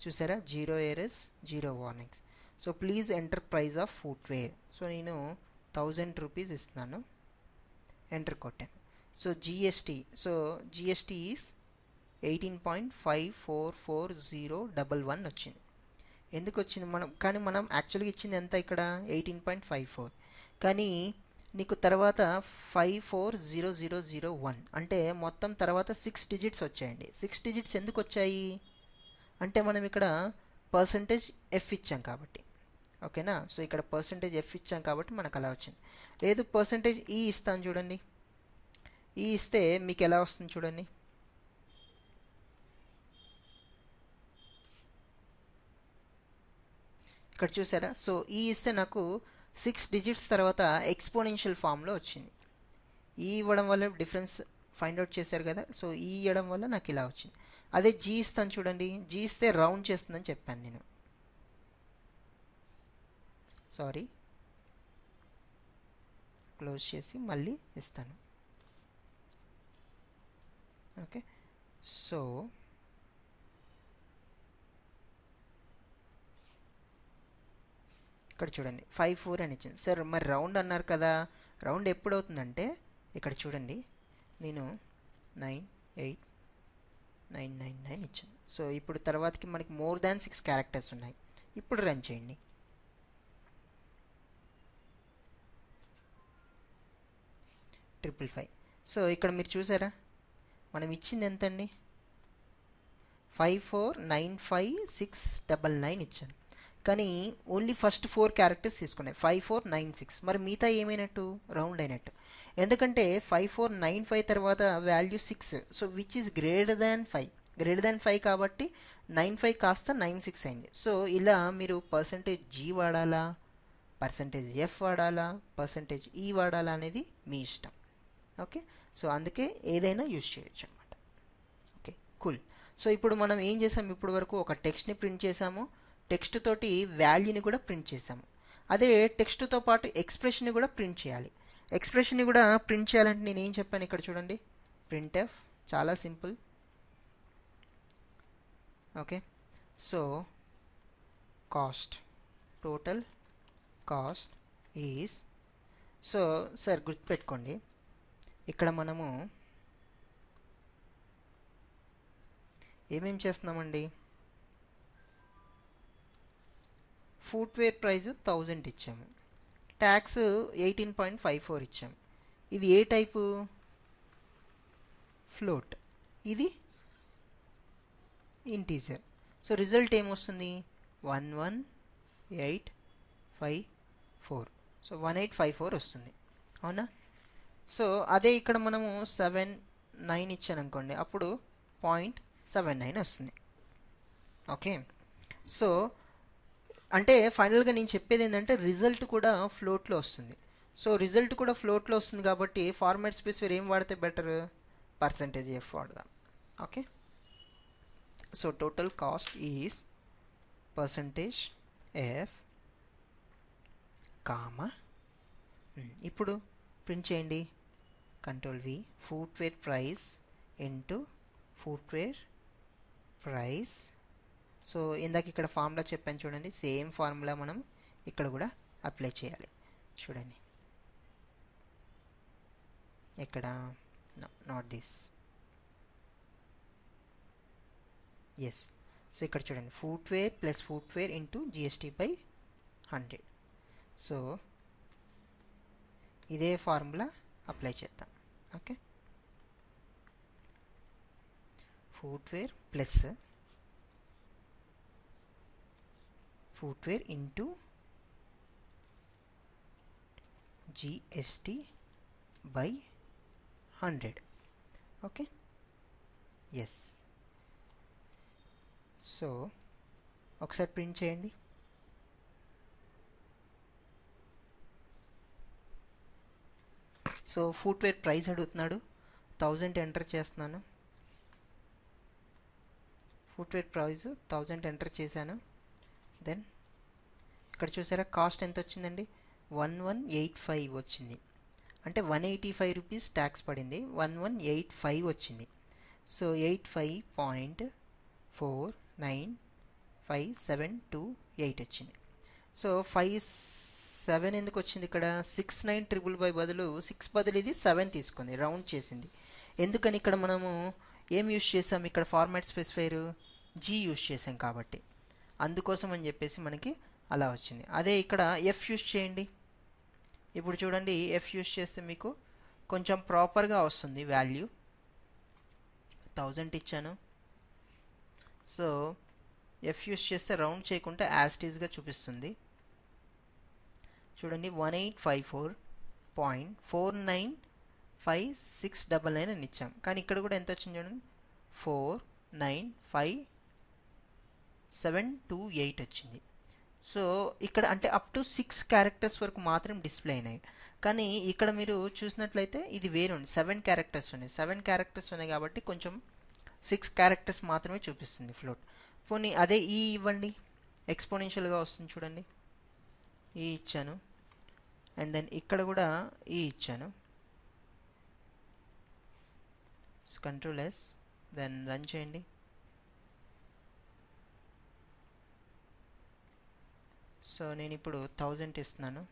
Speaker 1: చూసారా, 0 errors, 0 warnings. So please enter price of footwear. So నేను 1000 రూపీస్ ఇస్తున్నాను, ఎంటర్ కొట్టాను. So GST, so GST is 18.544011 వచ్చింది. ఎందుకు వచ్చింది? మనం యాక్చువల్గా ఇచ్చింది ఎంత ఇక్కడ? 18.54. కానీ నీకు తర్వాత 540001 అంటే మొత్తం తర్వాత 6 డిజిట్స్ వచ్చాయండి. 6 డిజిట్స్ ఎందుకు వచ్చాయి అంటే మనం ఇక్కడ పర్సంటేజ్ ఎఫ్ ఇచ్చాం కాబట్టి. ఓకేనా. సో ఇక్కడ పర్సంటేజ్ ఎఫ్ ఇచ్చాం కాబట్టి మనకు అలా వచ్చింది. లేదు పర్సంటేజ్ ఈ ఇస్తాను చూడండి, ఈ ఇస్తే మీకు ఎలా వస్తుంది చూడండి. ఇక్కడ చూసారా. సో ఈ ఇస్తే నాకు 6 డిజిట్స్ తర్వాత ఎక్స్పోనెన్షియల్ ఫామ్లో వచ్చింది. ఈ ఇవ్వడం వల్ల డిఫరెన్స్ ఫైండ్ అవుట్ చేశారు కదా. సో ఈ ఇవ్వడం వల్ల నాకు ఇలా వచ్చింది. అదే జీ ఇస్తాను చూడండి, జీ ఇస్తే రౌండ్ చేస్తుందని చెప్పాను నేను. సారీ, క్లోజ్ చేసి మళ్ళీ ఇస్తాను. ఓకే. సో ఇక్కడ చూడండి 5 4 అని ఇచ్చింది. సార్ మరి రౌండ్ అన్నారు కదా, రౌండ్ ఎప్పుడు అవుతుందంటే ఇక్కడ చూడండి, నేను 9 8 9 9 9 ఇచ్చాను. సో ఇప్పుడు తర్వాతకి మనకి మోర్ దాన్ 6 క్యారెక్టర్స్ ఉన్నాయి. ఇప్పుడు రన్ చేయండి. ట్రిపుల్ 5. సో ఇక్కడ మీరు చూసారా, మనం ఇచ్చింది ఎంతండి, 5 4 9 5 6 9 9 ఇచ్చాను. కానీ ఓన్లీ ఫస్ట్ 4 క్యారెక్టర్స్ తీసుకున్నాయి, 5 4 9 6. మరి మిగతా ఏమైనట్టు, రౌండ్ అయినట్టు. ఎందుకంటే 5 4 9 5 తర్వాత value 6. So which is greater than 5, greater than 5 కాబట్టి 9 5 కాస్త 9 6 అయింది. సో ఇలా మీరు పర్సంటేజ్ జీ వాడాలా, పర్సంటేజ్ ఎఫ్ వాడాలా, పర్సంటేజ్ ఈ వాడాలా అనేది మీ ఇష్టం. ఓకే. సో అందుకే ఏదైనా యూజ్ చేయొచ్చు అనమాట. Okay, cool. సో ఇప్పుడు మనం ఏం చేసాము, ఇప్పుడు వరకు ఒక టెక్స్ట్ని ప్రింట్ చేసాము, టెక్స్ట్ తోటి వాల్యూని కూడా ప్రింట్ చేసాము. అదే టెక్స్ట్తో పాటు ఎక్స్ప్రెషన్ని కూడా ప్రింట్ చేయాలి. ఎక్స్ప్రెషన్ని కూడా ప్రింట్ చేయాలంటే నేను ఏం చెప్పాను ఇక్కడ చూడండి, ప్రింట్ ఎఫ్. చాలా simple. Okay. So cost, total cost is, so sir గుర్తుపెట్టుకోండి, ఇక్కడ మనము ఏమేం చేస్తున్నామండి, ఫుట్వేర్ ప్రైస్ 1000 ఇచ్చాము, ట్యాక్స్ 18.54 ఇచ్చాము. ఇది ఏ టైపు, ఫ్లోట్, ఇది ఇంటీజర్. సో రిజల్ట్ ఏమొస్తుంది, 11854. సో 1854 వస్తుంది, అవునా. సో అదే ఇక్కడ మనము 7 9 ఇచ్చాను అనుకోండి, అప్పుడు 0.79 వస్తుంది. ఓకే. సో అంటే ఫైనల్గా నేను చెప్పేది ఏంటంటే రిజల్ట్ కూడా ఫ్లోట్లో వస్తుంది. సో రిజల్ట్ కూడా ఫ్లోట్లో వస్తుంది కాబట్టి ఫార్మాట్ స్పేసిఫైర్ ఏం వాడితే బెటర్, పర్సంటేజ్ ఎఫ్ వాడదాం. Okay. So total cost is percentage F comma, ఇప్పుడు ప్రింట్ చేయండి, control V, footwear price into footwear price. So ఇందాక ఇక్కడ ఫార్ములా చెప్పాను చూడండి, సేమ్ ఫార్ములా మనం ఇక్కడ కూడా అప్లై చేయాలి. చూడండి ఇక్కడ, నాట్ దిస్, ఎస్. సో ఇక్కడ చూడండి, footwear plus footwear into GST by 100. So ఇదే ఫార్ములా అప్లై చేద్దాం. Okay. Footwear plus footwear into GST by 100. Okay, yes. So ఒకసారి ప్రింట్ చేయండి. సో ఫుట్వేర్ ప్రైస్ అడుగుతున్నాడు, 1000 ఎంటర్ చేస్తున్నాను. ఫుట్వేర్ ప్రైస్ 1000 ఎంటర్ చేశాను. దెన్ ఇక్కడ చూసారా కాస్ట్ ఎంత వచ్చిందండి, 1185 వచ్చింది. అంటే 185 రూపీస్ ట్యాక్స్ పడింది, 1185 వచ్చింది. సో 85.49578 వచ్చింది. సో 57 ఎందుకు వచ్చింది ఇక్కడ, 6955 బదులు 6 బదులు ఇది 7 తీసుకుంది, రౌండ్ చేసింది. ఎందుకని ఇక్కడ మనము ఏం యూజ్ చేసాం, ఇక్కడ ఫార్మాట్ స్పెసిఫైర్ జీ యూజ్ చేసాం కాబట్టి అందుకోసం అని చెప్పేసి మనకి అలా వచ్చింది. అదే ఇక్కడ ఎఫ్ యూజ్ చేయండి. ఇప్పుడు చూడండి, ఎఫ్ యూజ్ చేస్తే మీకు కొంచెం ప్రాపర్గా వస్తుంది వాల్యూ. 1000 ఇచ్చాను. సో ఎఫ్ యూజ్ చేస్తే రౌండ్ చేయకుండా యాజ్ ఇట్ ఈజ్గా చూపిస్తుంది. చూడండి 1854.49569 అని ఇచ్చాం, కానీ ఇక్కడ కూడా ఎంత వచ్చింది చూడండి 495728 వచ్చింది. సో ఇక్కడ అంటే అప్ టు 6 క్యారెక్టర్స్ వరకు మాత్రం డిస్ప్లే అయినాయి, కానీ ఇక్కడ మీరు చూసినట్లయితే ఇది వేరుంది, 7 క్యారెక్టర్స్ ఉన్నాయి. 7 క్యారెక్టర్స్ ఉన్నాయి కాబట్టి కొంచెం 6 క్యారెక్టర్స్ మాత్రమే చూపిస్తుంది ఫ్లోట్. పోనీ అదే ఈ ఇవ్వండి, ఎక్స్పోనెన్షియల్గా వస్తుంది చూడండి. ఈ ఇచ్చాను, అండ్ దెన్ ఇక్కడ కూడా ఈ ఇచ్చాను. కంట్రోల్ ఎస్, దెన్ రన్ చేయండి. సో నేను ఇప్పుడు 1000 ఇస్తున్నాను.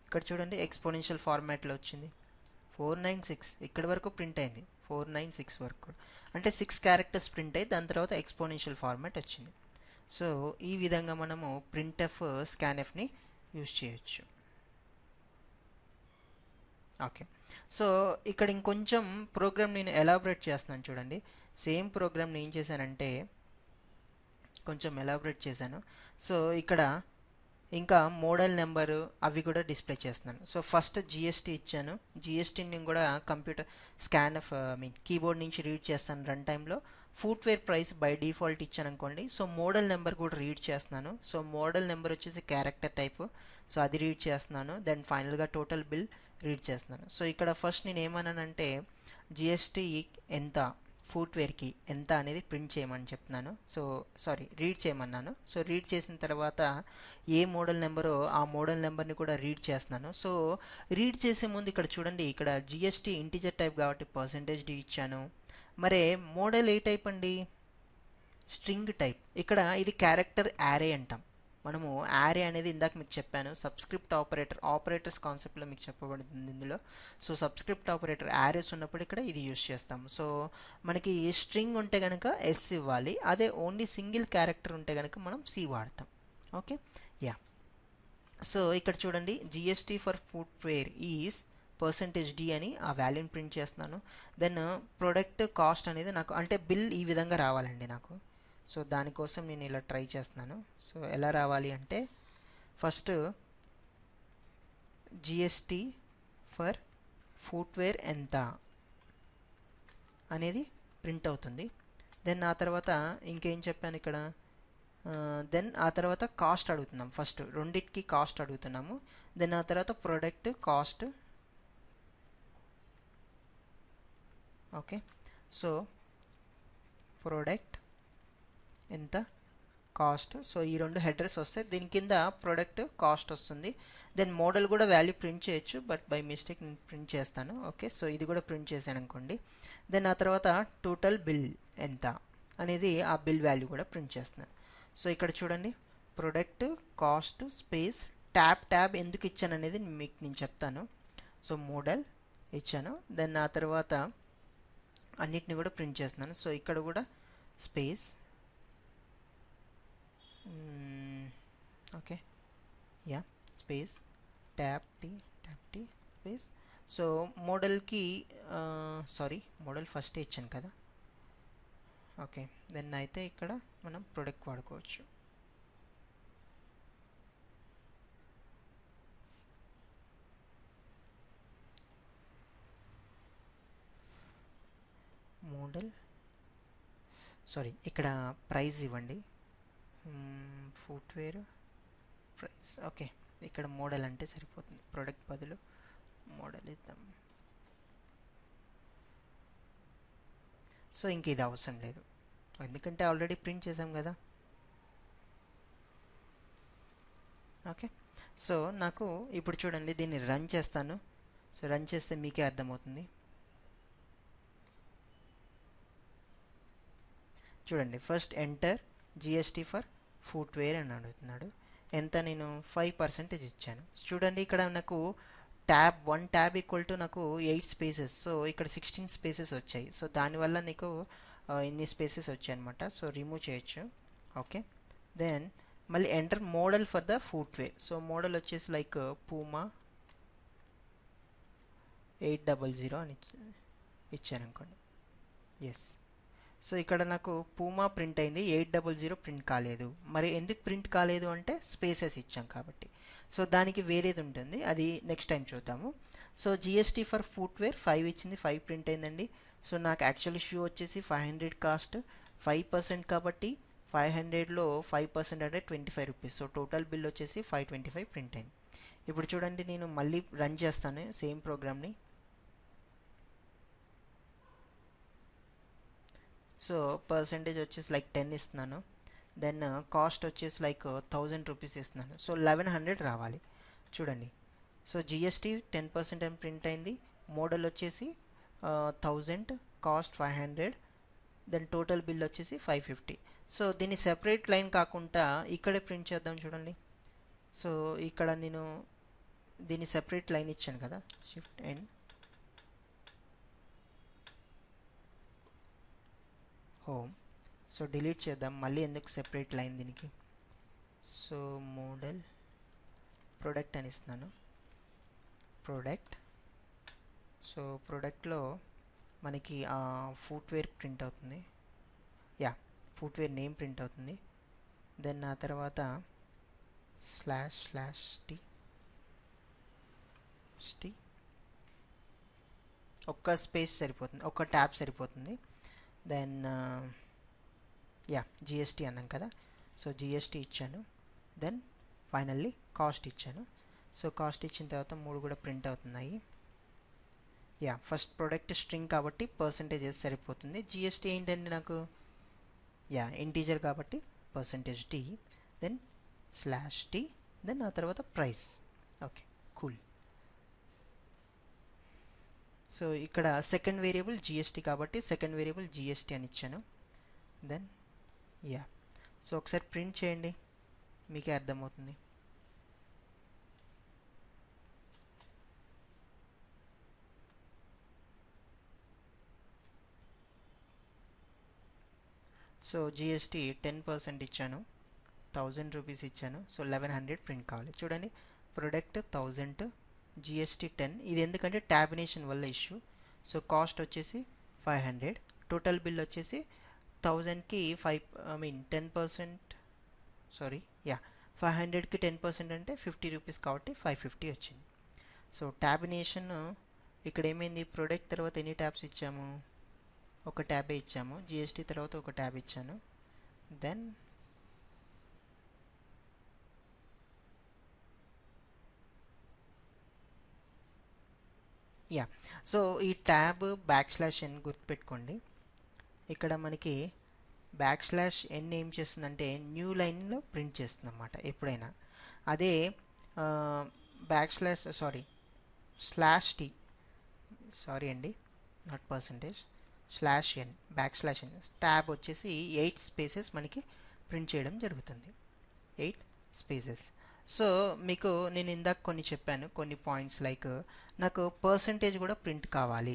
Speaker 1: ఇక్కడ చూడండి ఎక్స్పోనెన్షియల్ ఫార్మాట్లో వచ్చింది. 496 ఇక్కడి వరకు ప్రింట్ అయింది, 496 వరకు, అంటే 6 క్యారెక్టర్స్ ప్రింట్ అయ్యి దాని తర్వాత ఎక్స్పోనెన్షియల్ ఫార్మాట్ వచ్చింది. సో ఈ విధంగా మనము ప్రింట్ఎఫ్ స్కాన్ఎఫ్ని యూజ్ చేయొచ్చు. ఓకే, సో ఇక్కడ ఇంకొంచెం ప్రోగ్రామ్ నేను ఎలాబరేట్ చేస్తున్నాను చూడండి. సేమ్ ప్రోగ్రామ్ నేను ఏం చేశానంటే కొంచెం ఎలాబరేట్ చేశాను. సో ఇక్కడ ఇంకా మోడల్ నెంబరు అవి కూడా డిస్ప్లే చేస్తున్నాను. సో ఫస్ట్ జిఎస్టీ ఇచ్చాను, జిఎస్టీని నేను కూడా కంప్యూటర్ స్కాన్ఎఫ్ కీబోర్డ్ నుంచి రీడ్ చేస్తాను రన్ టైంలో. ఫుట్వేర్ ప్రైస్ బై డిఫాల్ట్ ఇచ్చాను అనుకోండి. సో మోడల్ నెంబర్ కూడా రీడ్ చేస్తున్నాను. సో మోడల్ నెంబర్ వచ్చేసి క్యారెక్టర్ టైప్, సో అది రీడ్ చేస్తున్నాను. దెన్ ఫైనల్గా టోటల్ బిల్ రీడ్ చేస్తున్నాను. సో ఇక్కడ ఫస్ట్ నేను ఏమన్నానంటే జిఎస్టీ ఎంత, ఫుట్వేర్కి ఎంత అనేది ప్రింట్ చేయమని చెప్తున్నాను. సో సారీ, రీడ్ చేయమన్నాను. సో రీడ్ చేసిన తర్వాత ఏ మోడల్ నెంబరో ఆ మోడల్ నెంబర్ని కూడా రీడ్ చేస్తున్నాను. సో రీడ్ చేసే ముందు ఇక్కడ చూడండి, ఇక్కడ జిఎస్టీ ఇంటిజర్ టైప్ కాబట్టి %d ఇచ్చాను. మరే మోడల్ ఏ టైప్ అండి, స్ట్రింగ్ టైప్. ఇక్కడ ఇది క్యారెక్టర్ యారే అంటాం మనము. యారే అనేది ఇందాక మీకు చెప్పాను, సబ్స్క్రిప్ట్ ఆపరేటర్స్ కాన్సెప్ట్లో మీకు చెప్పబడుతుంది ఇందులో. సో సబ్స్క్రిప్ట్ ఆపరేటర్ యారేస్ ఉన్నప్పుడు ఇక్కడ ఇది యూజ్ చేస్తాము. సో మనకి స్ట్రింగ్ ఉంటే కనుక ఎస్ ఇవ్వాలి, అదే ఓన్లీ సింగిల్ క్యారెక్టర్ ఉంటే కనుక మనం సి వాడతాం. Okay, yeah. సో ఇక్కడ చూడండి GST for footwear is %d అని ఆ వాల్యూని ప్రింట్ చేస్తున్నాను. దెన్ ప్రొడక్ట్ కాస్ట్ అనేది నాకు అంటే బిల్ ఈ విధంగా రావాలండి నాకు. సో దానికోసం నేను ఇలా ట్రై చేస్తున్నాను. సో ఎలా రావాలి అంటే ఫస్ట్ జిఎస్టీ ఫర్ ఫుట్వేర్ ఎంత అనేది ప్రింట్ అవుతుంది. దెన్ ఆ తర్వాత ఇంకేం చెప్పాను ఇక్కడ, దెన్ ఆ తర్వాత కాస్ట్ అడుగుతున్నాం. ఫస్ట్ రెండిటికి కాస్ట్ అడుగుతున్నాము. దెన్ ఆ తర్వాత product cost. Okay, so product ఎంత, కాస్ట్. సో ఈ రెండు హెడర్స్ వస్తాయి, దీని కింద ప్రొడక్ట్ కాస్ట్ వస్తుంది. దెన్ మోడల్ కూడా వాల్యూ ప్రింట్ చేయొచ్చు, బట్ బై మిస్టేక్ నేను ప్రింట్ చేస్తాను. ఓకే, సో ఇది కూడా ప్రింట్ చేశాను అనుకోండి. దెన్ ఆ తర్వాత టోటల్ బిల్ ఎంత అనేది ఆ బిల్ వాల్యూ కూడా ప్రింట్ చేస్తున్నాను. సో ఇక్కడ చూడండి ప్రొడక్ట్ కాస్ట్ స్పేస్ ట్యాబ్ ఎందుకు ఇచ్చాను అనేది మీకు నేను చెప్తాను. సో మోడల్ ఇచ్చాను, దెన్ ఆ తర్వాత అన్నిటిని కూడా ప్రింట్ చేస్తున్నాను. సో ఇక్కడ కూడా space, okay, yeah, space tab T space. So మోడల్కి సారీ మోడల్ ఫస్ట్ ఇచ్చాను కదా. ఓకే, దెన్ అయితే ఇక్కడ మనం ప్రొడక్ట్ వాడుకోవచ్చు. మోడల్ సారీ ఇక్కడ ప్రైస్ ఇవ్వండి, ఫుట్వేర్ ప్రైస్. ఓకే, ఇక్కడ మోడల్ అంటే సరిపోతుంది, ప్రొడక్ట్ బదులు మోడల్ ఇద్దాం. సో ఇంక ఇది అవసరం లేదు, ఎందుకంటే ఆల్రెడీ ప్రింట్ చేసాం కదా. ఓకే, సో నాకు ఇప్పుడు చూడండి దీన్ని రన్ చేస్తాను. సో రన్ చేస్తే మీకే అర్థమవుతుంది. చూడండి first enter GST for footwear అని అడుగుతున్నాడు. ఎంత, నేను 5% ఇచ్చాను. చూడండి ఇక్కడ నాకు వన్ ట్యాబ్ ఈక్వల్ టు నాకు 8 స్పేసెస్, సో ఇక్కడ 16 స్పేసెస్ వచ్చాయి. సో దానివల్ల నీకు ఇన్ని స్పేసెస్ వచ్చాయి అనమాట. సో రిమూవ్ చేయొచ్చు. ఓకే, దెన్ మళ్ళీ enter model for the footwear. So model వచ్చేసి లైక్ పూమా 800 అని ఇచ్చాను అనుకోండి. ఎస్, సో ఇక్కడ నాకు పూమా ప్రింట్ అయింది, 800 ప్రింట్ కాలేదు. మరి ఎందుకు ప్రింట్ కాలేదు అంటే స్పేసెస్ ఇచ్చాం కాబట్టి. సో దానికి వేరేది ఉంటుంది, అది నెక్స్ట్ టైం చూద్దాము. సో జిఎస్టీ ఫర్ ఫుట్వేర్ 5 ఇచ్చింది, 5 ప్రింట్ అయిందండి. సో నాకు యాక్చువల్ షూ వచ్చేసి 500 కాస్ట్, 5% కాబట్టి 500లో 5% అంటే 25 రూపీస్. సో టోటల్ బిల్ వచ్చేసి 525 ప్రింట్ అయింది. ఇప్పుడు చూడండి, నేను మళ్ళీ రన్ చేస్తాను సేమ్ ప్రోగ్రామ్ని. సో పర్సంటేజ్ వచ్చేసి లైక్ 10 ఇస్తున్నాను. దెన్ కాస్ట్ వచ్చేసి లైక్ 1000 రూపీస్ ఇస్తున్నాను. సో 1100 రావాలి చూడండి. సో జిఎస్టీ 10% అని ప్రింట్ అయింది, మోడల్ వచ్చేసి 1000, కాస్ట్ 500, దెన్ టోటల్ బిల్ వచ్చేసి 550. సో దీన్ని సెపరేట్ లైన్ కాకుండా ఇక్కడే ప్రింట్ చేద్దాం చూడండి. సో ఇక్కడ నేను దీన్ని సెపరేట్ లైన్ ఇచ్చాను కదా, shift and home. So delete చేద్దాం, మళ్ళీ ఎందుకు సెపరేట్ లైన్ దీనికి. సో మోడల్ ప్రోడక్ట్ అని ఇస్తున్నాను, ప్రోడక్ట్. సో ప్రోడక్ట్లో మనకి ఫుట్వేర్ ప్రింట్ అవుతుంది, యా ఫుట్వేర్ నేమ్ ప్రింట్ అవుతుంది. దెన్ ఆ తర్వాత //t ఒక్క స్పేస్ సరిపోతుంది, ఒక్క ట్యాబ్ సరిపోతుంది. దెన్ యా జిఎస్టీ అన్నాం కదా, సో జిఎస్టీ ఇచ్చాను. దెన్ ఫైనల్లీ కాస్ట్ ఇచ్చాను. సో కాస్ట్ ఇచ్చిన తర్వాత 3 కూడా ప్రింట్ అవుతున్నాయి. యా ఫస్ట్ ప్రోడక్ట్ స్ట్రింగ్ కాబట్టి పర్సంటేజెస్ సరిపోతుంది. జిఎస్టీ ఏంటండి నాకు, యా ఇంటీజర్ కాబట్టి %t, దెన్ /t, దెన్ ఆ తర్వాత ప్రైస్. Okay cool. సో ఇక్కడ సెకండ్ వేరియబుల్ జిఎస్టీ కాబట్టి సెకండ్ వేరియబుల్ జిఎస్టీ అని ఇచ్చాను. దెన్ యా సో ఒకసారి ప్రింట్ చేయండి, మీకే అర్థమవుతుంది. సో జిఎస్టీ 10% ఇచ్చాను, 1000 రూపీస్ ఇచ్చాను. సో 1100 ప్రింట్ కావాలి చూడండి. Product 1000, GST 10. ఇది ఎందుకంటే ట్యాబినేషన్ వల్ల ఇష్యూ. సో కాస్ట్ వచ్చేసి 500, టోటల్ బిల్ వచ్చేసి 1000కి 10%, సారీ యా 500కి 10% అంటే 50 రూపీస్ కాబట్టి 550 వచ్చింది. సో ట్యాబినేషన్ ఇక్కడ ఏమైంది, ప్రొడక్ట్ తర్వాత ఎన్ని ట్యాబ్స్ ఇచ్చాము, ఒక ట్యాబే ఇచ్చాము. జిఎస్టీ తర్వాత ఒక ట్యాబ్ ఇచ్చాను. దెన్ యా సో ఈ ట్యాబ్ /n గుర్తుపెట్టుకోండి. ఇక్కడ మనకి /n ఏం చేస్తుందంటే న్యూ లైన్లో ప్రింట్ చేస్తుంది అన్నమాట ఎప్పుడైనా. అదే /t, సారీ అండి, నాట్ పర్సంటేజ్, /n ట్యాబ్ వచ్చేసి 8 స్పేసెస్ మనకి ప్రింట్ చేయడం జరుగుతుంది, 8 స్పేసెస్. సో మీకు నేను ఇందాక కొన్ని చెప్పాను, కొన్ని పాయింట్స్ లైక్ నాకు పర్సంటేజ్ కూడా ప్రింట్ కావాలి.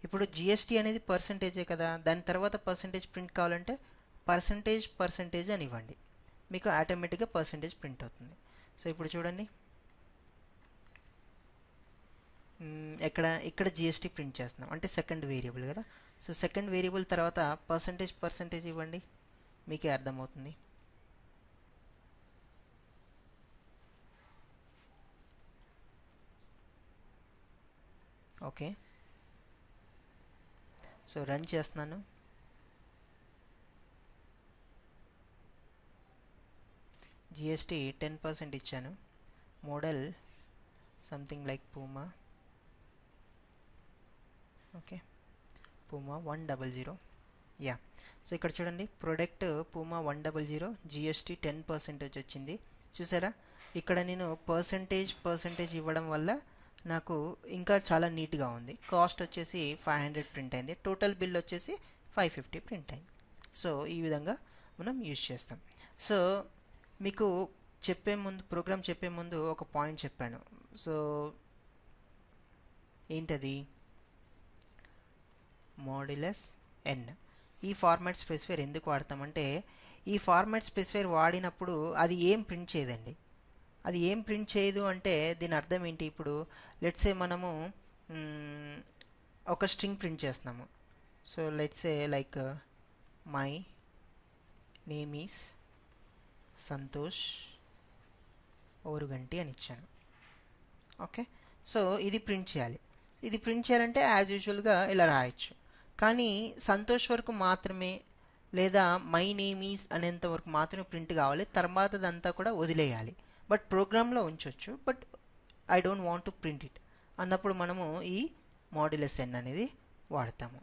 Speaker 1: ఇప్పుడు జిఎస్టీ అనేది పర్సంటేజే కదా, దాని తర్వాత పర్సంటేజ్ ప్రింట్ కావాలంటే పర్సంటేజ్ అని ఇవ్వండి, మీకు ఆటోమేటిక్గా పర్సంటేజ్ ప్రింట్ అవుతుంది. సో ఇప్పుడు చూడండి, ఇక్కడ జిఎస్టీ ప్రింట్ చేస్తున్నాం అంటే సెకండ్ వేరియబుల్ కదా. సో సెకండ్ వేరియబుల్ తర్వాత పర్సంటేజ్ ఇవ్వండి, మీకే అర్థమవుతుంది. ఓకే సో రన్ చేస్తున్నాను. జిఎస్టీ 10% ఇచ్చాను, model something like Puma, okay Puma 100. Yeah so ఇక్కడ చూడండి, ప్రొడక్ట్ పూమా 100, జిఎస్టీ 10% వచ్చింది. చూసారా, ఇక్కడ నేను పర్సంటేజ్ ఇవ్వడం వల్ల నాకు ఇంకా చాలా నీట్గా ఉంది. కాస్ట్ వచ్చేసి 500 ప్రింట్ అయింది, టోటల్ బిల్ వచ్చేసి 550 ప్రింట్ అయింది. సో ఈ విధంగా మనం యూజ్ చేస్తాం. సో మీకు ప్రోగ్రామ్ చెప్పే ముందు ఒక పాయింట్ చెప్పాను. సో ఏంటది, |n. ఈ ఫార్మాట్ స్పెసిఫైర్ ఎందుకు వాడతామంటే, ఈ ఫార్మాట్ స్పెసిఫైర్ వాడినప్పుడు అది ఏం ప్రింట్ చేయదండి. అది ఏం ప్రింట్ చేయదు అంటే దీని అర్థం ఏంటి, ఇప్పుడు లెట్స్ సే మనము ఒక స్ట్రింగ్ ప్రింట్ చేస్తున్నాము. So let's say like my name is Santosh Oruganti అని ఇచ్చాను. ఓకే, సో ఇది ప్రింట్ చేయాలి. ఇది ప్రింట్ చేయాలంటే యాజ్ యూజువల్గా ఇలా రాయొచ్చు. కానీ సంతోష్ వరకు మాత్రమే లేదా మై నేమ్ ఈజ్ అనేంత వరకు మాత్రమే ప్రింట్ కావాలి, తర్వాతదంతా కూడా వదిలేయాలి. బట్ ప్రోగ్రాంలో ఉంచవచ్చు, but I don't want to print it అన్నప్పుడు మనము ఈ మాడ్యులస్ ఎన్ అనేది వాడతాము.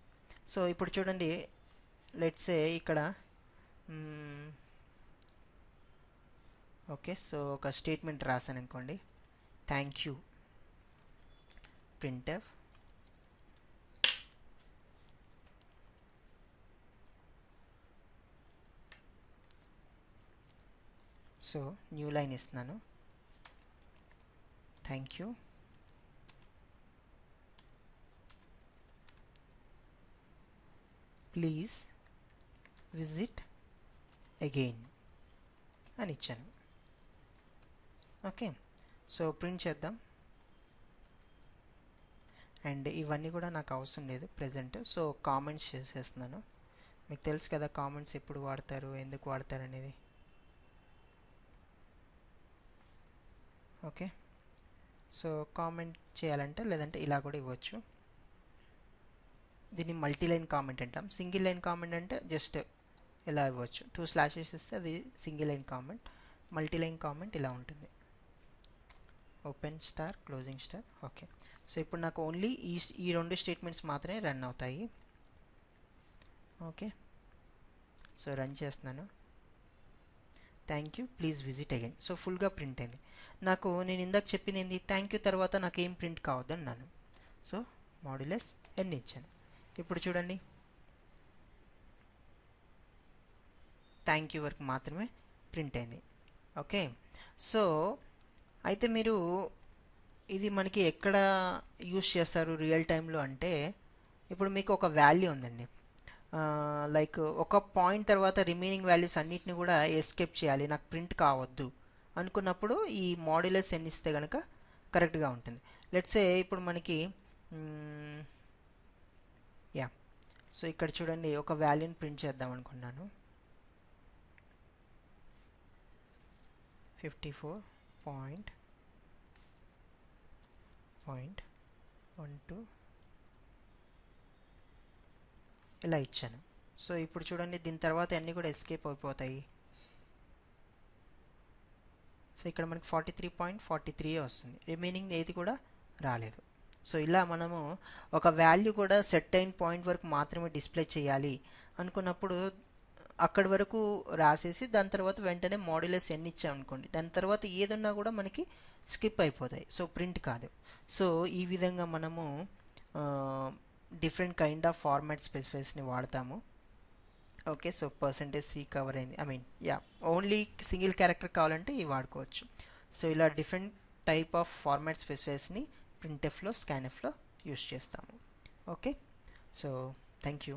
Speaker 1: సో ఇప్పుడు చూడండి, లెట్స్ సే ఇక్కడ ఓకే, సో ఒక స్టేట్మెంట్ రాశాను అనుకోండి, thank you printf so new line ఇస్తున్నాను, thank you please visit again అని ఇచ్చాను. ఓకే, సో ప్రింట్ చేద్దాం. అండ్ ఇవన్నీ కూడా నాకు అవసరం లేదు ప్రజెంట్, సో కామెంట్స్ చేసేస్తున్నాను. మీకు తెలుసు కదా కామెంట్స్ ఎప్పుడు వాడతారు, ఎందుకు వాడతారు అనేది. ఓకే, సో కామెంట్ చేయాలంటే లేదంటే ఇలా కూడా ఇవ్వచ్చు. దీన్ని మల్టీ లైన్ కామెంట్ అంటాం. సింగిల్ లైన్ కామెంట్ అంటే జస్ట్ ఇలా ఇవ్వచ్చు, 2 స్లాషెస్ ఇస్తే అది single line comment. Multi line comment ఇలా ఉంటుంది, open star closing star. Okay, so ఇప్పుడు నాకు ఓన్లీ ఈ 2 స్టేట్మెంట్స్ మాత్రమే రన్ అవుతాయి. ఓకే, సో రన్ చేస్తున్నాను, thank you please visit again. So ఫుల్గా ప్రింట్ అయింది. నాకు నేను ఇందాక చెప్పింది ఏంది, థ్యాంక్ యూ తర్వాత నాకు ఏం ప్రింట్ కావద్దు అన్నాను. సో మాడ్యులస్ ఎన్ ఇచ్చాను. ఇప్పుడు చూడండి, థ్యాంక్ యూ వరకు మాత్రమే ప్రింట్ అయింది. ఓకే, సో అయితే మీరు ఇది మనకి ఎక్కడ యూస్ చేస్తారు రియల్ టైంలో అంటే, ఇప్పుడు మీకు ఒక వాల్యూ ఉందండి, లైక్ ఒక పాయింట్ తర్వాత రిమైనింగ్ వాల్యూస్ అన్నిటిని కూడా ఎస్కేప్ చేయాలి, నాకు ప్రింట్ కావద్దు అనుకున్నప్పుడు ఈ మాడ్యులస్ ఎన్ ఇస్తే కనుక కరెక్ట్గా ఉంటుంది. లెట్స్ సే ఇప్పుడు మనకి యా, సో ఇక్కడ చూడండి ఒక వాల్యూని ప్రింట్ చేద్దాం అనుకున్నాను, 54.12 ఇలా ఇచ్చాను. సో ఇప్పుడు చూడండి దీని తర్వాత అన్నీ కూడా ఎస్కేప్ అయిపోతాయి. సో ఇక్కడ మనకి 43.43 వస్తుంది, రిమైనింగ్ ఏది కూడా రాలేదు. సో ఇలా మనము ఒక వాల్యూ కూడా సెట్ అయిన పాయింట్ వరకు మాత్రమే డిస్ప్లే చేయాలి అనుకున్నప్పుడు అక్కడి వరకు రాసేసి దాని తర్వాత వెంటనే మాడ్యులస్ ఎన్ ఇచ్చామనుకోండి, దాని తర్వాత ఏదన్నా కూడా మనకి స్కిప్ అయిపోతాయి, సో ప్రింట్ కాదు. సో ఈ విధంగా మనము డిఫరెంట్ కైండ్ ఆఫ్ ఫార్మాట్ స్పెసిఫైస్ని వాడతాము. ఓకే, సో %C కవర్ అయింది, I mean yeah, only single character కావాలంటే ఇవి వాడుకోవచ్చు. సో ఇలా డిఫరెంట్ టైప్ ఆఫ్ ఫార్మాట్ స్పెసిఫైస్ని ప్రింట్ఎఫ్లో స్కాన్ఎఫ్లో యూస్ చేస్తాము. Okay, so thank you.